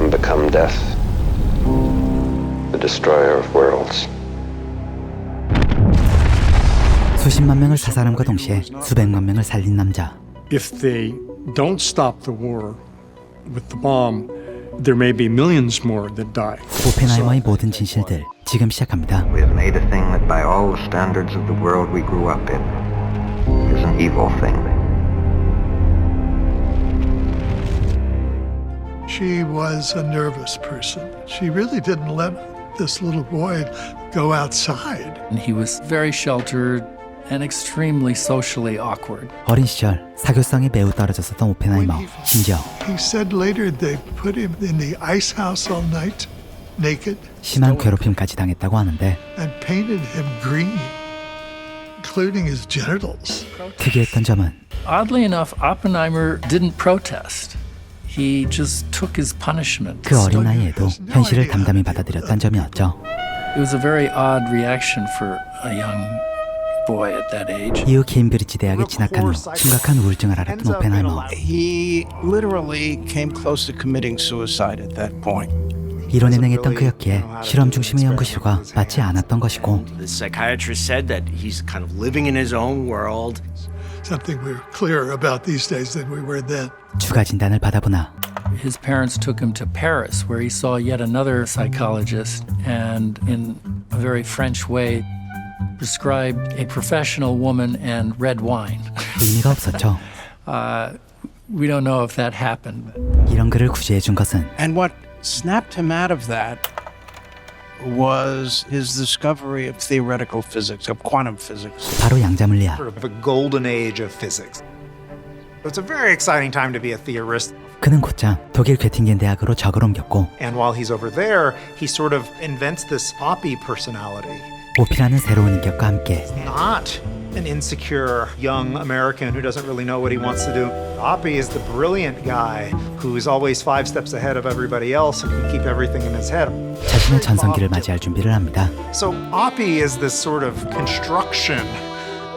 time become death, the destroyer of worlds. 수십만 명을 사살함과 동시에 수백만 명을 살린 남자. If they don't stop the war with the bomb, there may be millions more that die. 오펜하이머의 모든 진실들 지금 시작합니다. We have made a thing that by all the standards of the world we grew up in is an evil thing. She was a nervous person. She really didn't let this little boy go outside. And he was very sheltered and extremely socially awkward. 어린 시절 사교성이 매우 떨어졌었던 오펜하이머. 심지어 He said later they put him in the ice house all night, naked, 심한 괴롭힘까지 당했다고 하는데 and painted him green, including his genitals. 특이했던 점은 Oddly enough, Oppenheimer didn't protest. He just took his punishment. 그 어린 나이에도 현실을 담담히 받아들였다는 점이었죠. It was a very odd reaction for a young boy at that age. 이후 케임브리지 대학에 진학한 후 심각한 우울증을 앓았던 오펜하이머. He literally came close to committing suicide at that point. 이론에능했던 그였기에 실험 중심의 연구실과 맞지 않았던 것이고 The psychiatrist said that he's kind of living in his own world. Something we're clearer about these days than we were then. 추가 진단을 받아보나 His parents took him to Paris, where he saw yet another psychologist, and in a very French way, prescribed a professional woman and red wine. 의미가 없었죠. We don't know if that happened. 이런 글을 구제해 준 것은 And what snapped him out of that was his discovery of theoretical physics, of quantum physics. 바로 양자물리학. Sort of a golden age of physics. It's a very exciting time to be a theorist. 그는 곧장 독일 괴팅겐 대학으로 적을 옮겼고 And while he's over there, he sort of invents this Oppie personality. 오피라는 새로운 인격과 함께 Not an insecure young American who doesn't really know what he wants to do. Oppie is the brilliant guy who is always 5 steps ahead of everybody else and can keep everything in his head. 자신의 전성기를 맞이할 준비를 합니다. So Oppie is this sort of construction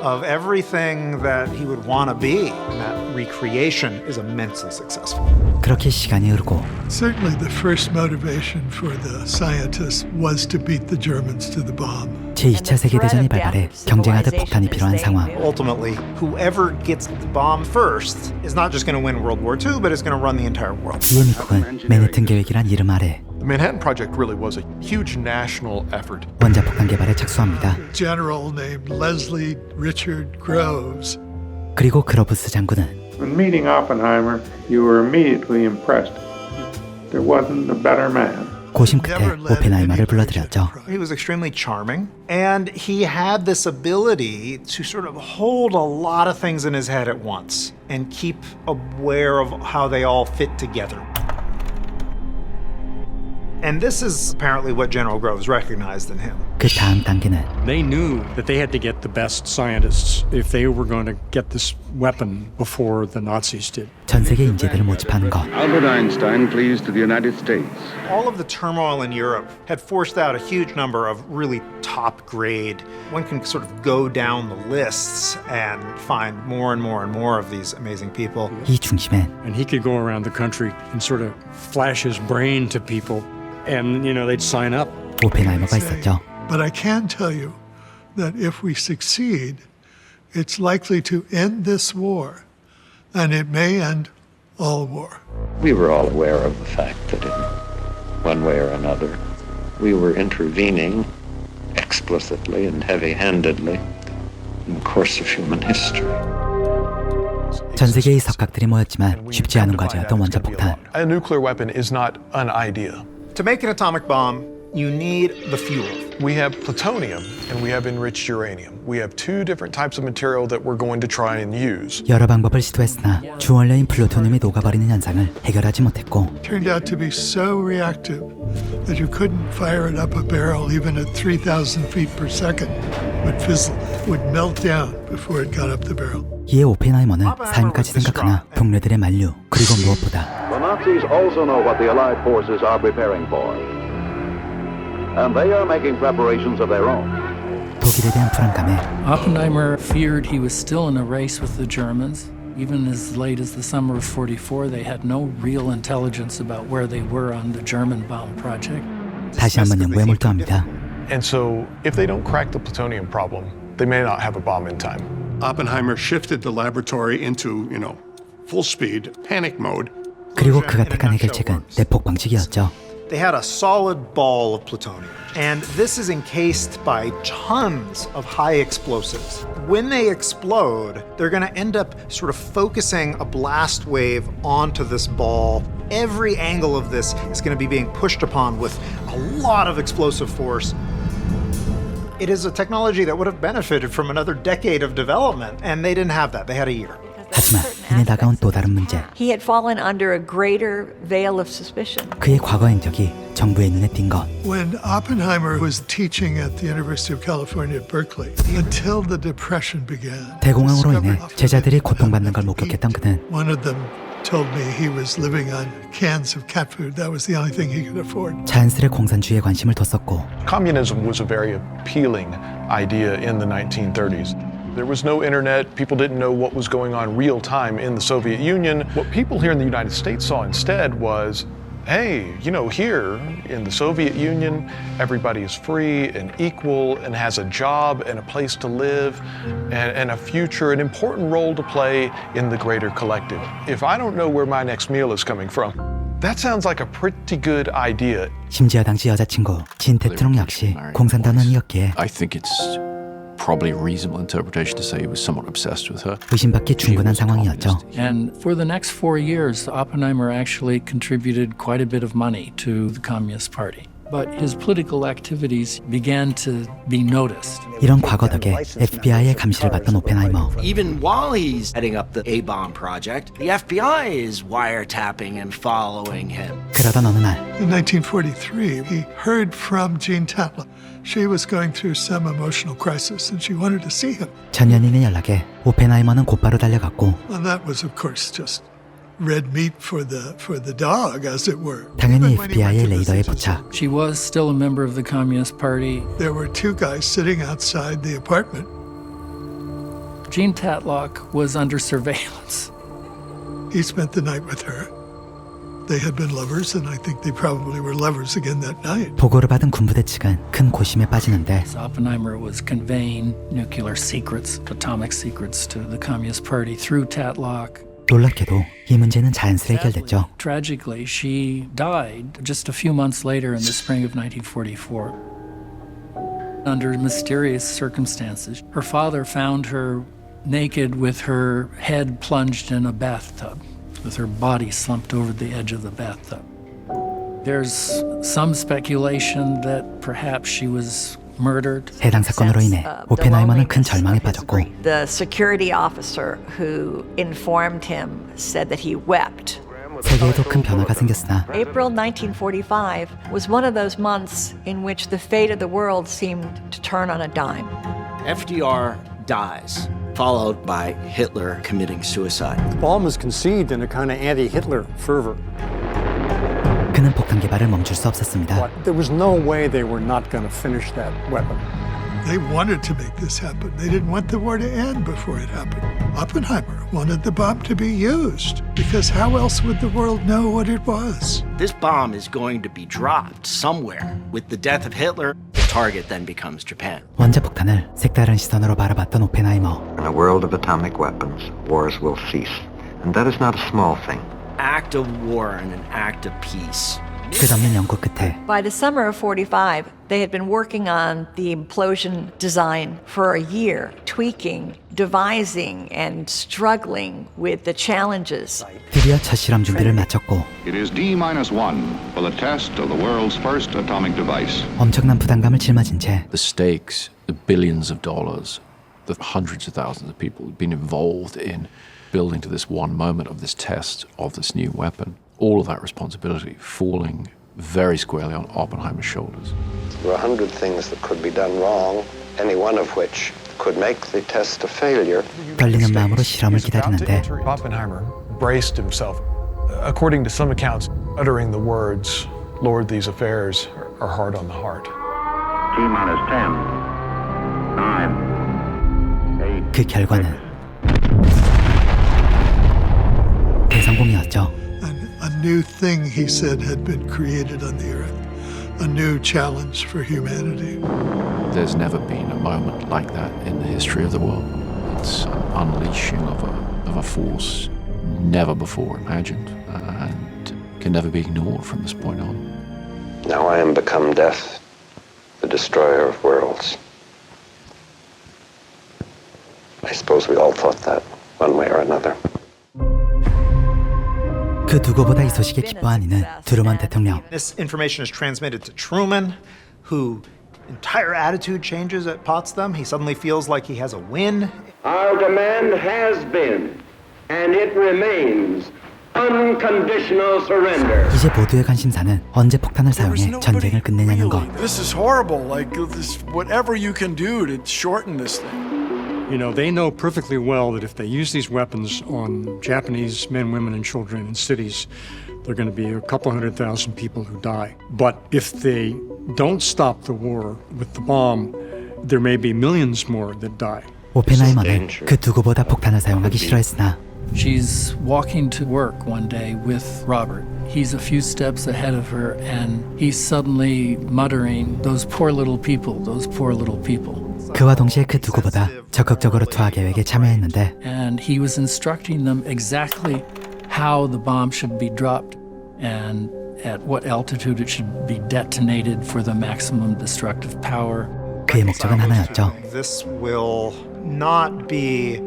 of everything that he would want to be. And that recreation is immensely successful. 그렇게 시간이 흐르고 Certainly the first motivation for the scientists was to beat the Germans to the bomb. 제2차 세계대전이 발발해 경쟁하듯 폭탄이 필요한 상황. Ultimately, whoever gets the bomb first is not just going to win World War II, but is going to run the entire world. 이에 미국은 맨해튼 계획이란 이름 아래 The Manhattan Project really was a huge national effort. 원자폭탄 개발에 착수합니다. A general named Leslie Richard Groves. 그리고 그로브스 장군은 When meeting Oppenheimer, you were immediately impressed. There wasn't a better man. 고심 끝에 오펜하이머를 불러들였죠. He was extremely charming, and he had this ability to sort of hold a lot of things in his head at once and keep aware of how they all fit together. And this is apparently what General Groves recognized in him. 그 다음 단계는 They knew that they had to get the best scientists if they were going to get this weapon before the Nazis did. 전 세계 인재들을 모집하는 것. Albert Einstein, please, to the United States. All of the turmoil in Europe had forced out a huge number of really top grade. One can sort of go down the lists and find more and more and more of these amazing people. 이 중심엔 And he could go around the country and sort of flash his brain to people, and they'd sign up. 오펜하이머가 있었죠. But I can tell you that if we succeed, it's likely to end this war, and it may end all war. We were all aware of the fact that in one way or another, we were intervening explicitly and heavy-handedly in the course of human history. 전 세계의 석각들이 모였지만 쉽지 않은 과제였던 원자폭탄. A nuclear weapon is not an idea. To make an atomic bomb, you need the fuel. We have plutonium and we have enriched uranium. We have two different types of material that we're going to try and use. 여러 방법을 시도했으나 주원료인 플루토늄이 녹아버리는 현상을 해결하지 못했고 Turned out to be so reactive that you couldn't fire it up a barrel even at 3,000 feet per second. Would fizzle, would melt down before it got up the barrel. 이에 오펜하이머는 삶까지 생각하나 동료들의 만류 그리고 무엇보다 The Nazis also know what the Allied forces are preparing for. And they are making preparations of their own. 독일에 대한 불안감에 Oppenheimer feared he was still in a race with the Germans. Even as late as the summer of 44, they had no real intelligence about where they were on the German bomb project. 다시 한번 연구에 몰두합니다. And so if they don't crack the plutonium problem, they may not have a bomb in time. Oppenheimer shifted the laboratory into, full speed, panic mode. 그리고 그가 택한 해결책은 내폭 방식이었죠. They had a solid ball of plutonium, and this is encased by tons of high explosives. When they explode, they're going to end up sort of focusing a blast wave onto this ball. Every angle of this is going to be being pushed upon with a lot of explosive force. It is a technology that would have benefited from another decade of development, and they didn't have that. They had a year. 하지만 이내 다가온 또 다른 문제. He had fallen under a greater veil of suspicion. 그의 과거 행적이 정부의 눈에 띈 것. When Oppenheimer was teaching at the University of California at Berkeley, until the Depression began, 대공황으로 인해 제자들이 고통받는 걸 목격했던 그는 one of them told me he was living on cans of cat food. That was the only thing he could afford. 자연스레 공산주의에 관심을 뒀었고 Communism was a very appealing idea in the 1930s. There was no internet. People didn't know what was going on real time in the Soviet Union. What people here in the United States saw instead was, hey, here in the Soviet Union, everybody is free and equal and has a job and a place to live and a future, an important role to play in the greater collective. If I don't know where my next meal is coming from, that sounds like a pretty good idea. 심지어 당시 여자친구 진 대통령 역시 공산당원이었기에 I think it's probably a reasonable interpretation to say he was somewhat obsessed with her. 의심받기 충분한 상황이었죠. And for the next 4 years, Oppenheimer actually contributed quite a bit of money to the Communist Party. But his political activities began to be noticed. 이런 과거 덕에 FBI의 감시를 받던 오펜하이머. Even while he's heading up the A-bomb project, the FBI is wiretapping and following him. 그러던 어느 날 In 1943, he heard from Jean Tatler. She was going through some emotional crisis and she wanted to see him. 전 연인의 연락에 오펜하이머는 곧바로 달려갔고 And that was of course just red meat for the dog, as it were. 당연히 FBI의 레이더에 포착. She was still a member of the Communist Party. There were two guys sitting outside the apartment. Jean Tatlock was under surveillance. He spent the night with her. They had been lovers, and I think they probably were lovers again that night. 보고를 받은 군부대 측은 큰 고심에 빠지는데 Oppenheimer was conveying nuclear secrets, atomic secrets to the Communist Party through Tatlock. 놀랍게도 이 문제는 자연스레 해결됐죠. Tragically, she died just a few months later in the spring of 1944. Under mysterious circumstances, her father found her naked with her head plunged in a bathtub, with her body slumped over the edge of the bathtub. There's some speculation that perhaps she was murdered. 해당 사건으로 인해 오펜하이머는 큰 절망에 빠졌고 The security officer who informed him said that he wept. 세계에도 큰 변화가 생겼으나 April 1945 was one of those months in which the fate of the world seemed to turn on a dime. FDR dies, followed by Hitler committing suicide. The bomb was conceived in a kind of anti-Hitler fervor. 그는 폭탄 개발을 멈출 수 없었습니다. But there was no way they were not going to finish that weapon. They wanted to make this happen. They didn't want the war to end before it happened. Oppenheimer wanted the bomb to be used because how else would the world know what it was? This bomb is going to be dropped somewhere. With the death of Hitler, the target then becomes Japan. 원자 폭탄을 색다른 시선으로 바라봤던 오펜하이머. In a world of atomic weapons, wars will cease. And that is not a small thing. Act of war and an act of peace. 끝없는 연구 끝에 By the summer of 45, they had been working on the implosion design for a year, tweaking, devising, and struggling with the challenges. 드디어 첫 실험 준비를 마쳤고 It is D-1 for the test of the world's first atomic device. 엄청난 부담감을 짊어진 채 The stakes, the billions of dollars, the hundreds of thousands of people who've been involved in building to this one moment of this test of this new weapon. All of that responsibility falling very squarely on Oppenheimer's shoulders. There were 100 things that could be done wrong, any one of which could make the test a failure. 떨리는 마음으로 실험을 기다리는데 Oppenheimer braced himself, according to some accounts, uttering the words, "Lord, these affairs are hard on the heart." T-minus 10, 9, 8. 그 결과는 성공이었죠. And a new thing, he said, had been created on the earth. A new challenge for humanity. There's never been a moment like that in the history of the world. It's an unleashing of a force never before imagined and can never be ignored from this point on. Now I am become death, the destroyer of worlds. I suppose we all thought that one way or another. 그 누구보다 이 소식에 기뻐하는 트루먼 대통령. This information is transmitted to Truman, who entire attitude changes at Potsdam. He suddenly feels like he has a win. Our demand has been, and it remains, unconditional surrender. 이제 모두의 관심사는 언제 폭탄을 사용해 전쟁을 끝내냐는 것. This is horrible. Like this, whatever you can do to shorten this thing. You know, they know perfectly well that if they use these weapons on Japanese men, women, and children in cities, there are going to be a couple 100,000 people who die. But if they don't stop the war with the bomb, there may be millions more that die. 오펜하이머는 그 누구보다 폭탄을 사용하기 싫어했으나 She's walking to work one day with Robert. He's a few steps ahead of her, and he's suddenly muttering, "Those poor little people, those poor little people." 그와 동시에 그 누구보다 적극적으로 투하 계획에 참여했는데 And he was instructing them exactly how the bomb should be dropped and at what altitude it should be detonated for the maximum destructive power. 그의 목적은 하나였죠. This will not be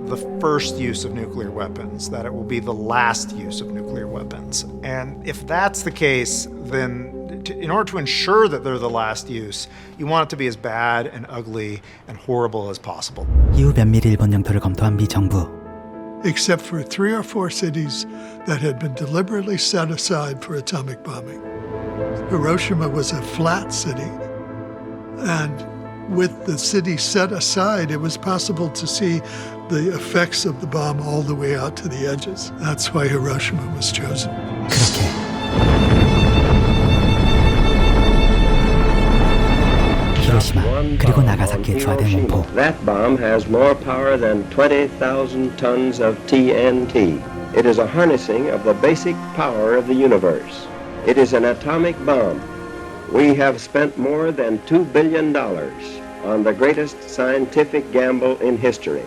the first use of nuclear weapons, that it will be the last use of nuclear weapons. And if that's the case, then in order to ensure that they're the last use, you want it to be as bad and ugly and horrible as possible. 이후 면밀히 일본 영토를 검토한 미 정부. Except for 3 or 4 cities that had been deliberately set aside for atomic bombing. Hiroshima was a flat city, and with the city set aside, it was possible to see the effects of the bomb all the way out to the edges. That's why Hiroshima was chosen. 그렇게 히로시마 그리고 나가사키에 투하된 원포. That bomb has more power than 20,000 tons of TNT. It is a harnessing of the basic power of the universe. It is an atomic bomb. We have spent more than $2 billion on the greatest scientific gamble in history,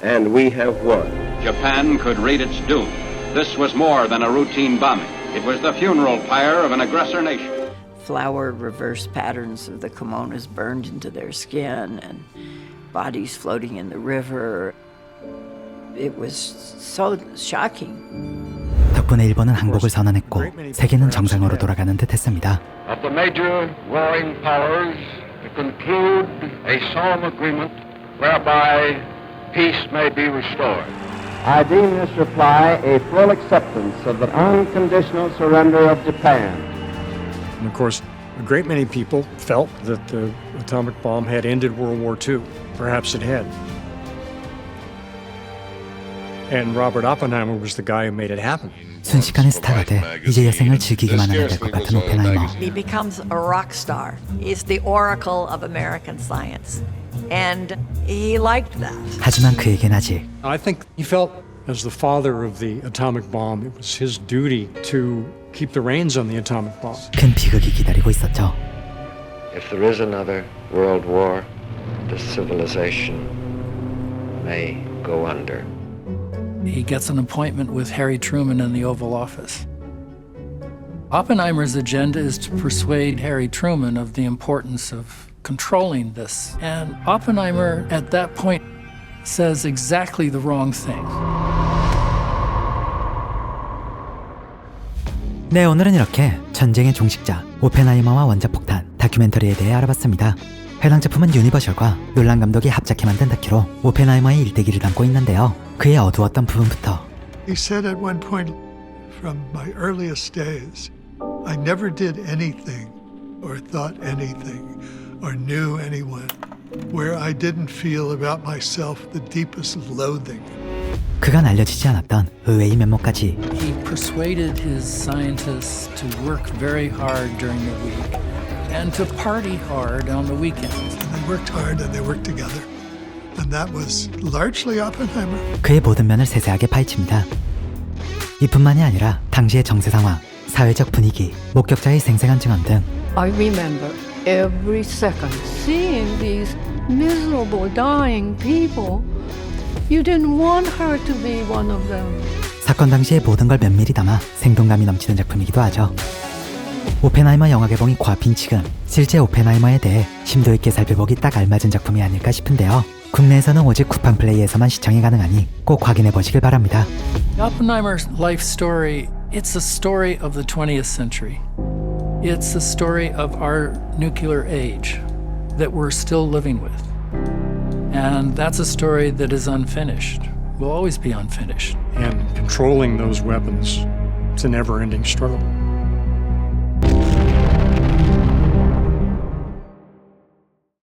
and we have won. Japan could read its doom. This was more than a routine bombing. It was the funeral pyre of an aggressor nation. Flower reverse patterns of the kimonos burned into their skin and bodies floating in the river. It was so shocking. 덕분에 일본은 항복을 선언했고 세계는 정상으로 돌아가는 듯했습니다. Of the major warring powers to conclude a solemn agreement whereby peace may be restored. I deem this reply a full acceptance of the unconditional surrender of Japan. And of course, a great many people felt that the atomic bomb had ended World War II. Perhaps it had. And Robert Oppenheimer was the guy who made it happen. 순식간에 스타가 돼 이제 여생을 즐기기만 하면 될 것 같은 오펜하이머. He becomes a rock star. He's the oracle of American science. And he liked that. 하지만 그에겐 아직 I think he felt as the father of the atomic bomb, it was his duty to keep the reins on the atomic bomb. 큰 비극이 기다리고 있었죠. If there is another world war, this civilization may go under. He gets an appointment with Harry Truman in the Oval Office. Oppenheimer's agenda is to persuade Harry Truman of the importance of controlling this. And Oppenheimer, at that point, says exactly the wrong thing. 네, 오늘은 이렇게 전쟁의 종식자 오펜하이머와 원자폭탄 다큐멘터리에 대해 알아봤습니다. 해당 제품은 유니버셜과 놀란 감독이 합작해 만든 다큐로 오펜하이머의 일대기를 담고 있는데요. 그의 어두웠던 부분부터 He said at one point, from my earliest days, I never did anything or thought anything or knew anyone where I didn't feel about myself the deepest loathing. 그간 알려지지 않았던 의외의 면모까지. He persuaded his scientists to work very hard during the week and to party hard on the weekends. And they worked hard and they worked together. And that was largely Oppenheimer. 그의 모든 면을 세세하게 파헤칩니다. 이뿐만이 아니라 당시의 정세 상황, 사회적 분위기, 목격자의 생생한 증언 등 I remember every second seeing these miserable dying people. You didn't want her to be one of them. 사건 당시의 모든 걸 면밀히 담아 생동감이 넘치는 작품이기도 하죠. 오펜하이머 영화 개봉이 코앞인 지금 실제 오펜하이머에 대해 심도 있게 살펴보기 딱 알맞은 작품이 아닐까 싶은데요. 국내에서는 오직 쿠팡 플레이에서만 시청이 가능하니 꼭 확인해 보시길 바랍니다. Oppenheimer's life story, it's a story of the 20th century. It's a story of our nuclear age that we're still living with. And that's a story that is unfinished, will always be unfinished. And controlling those weapons, it's a never-ending struggle.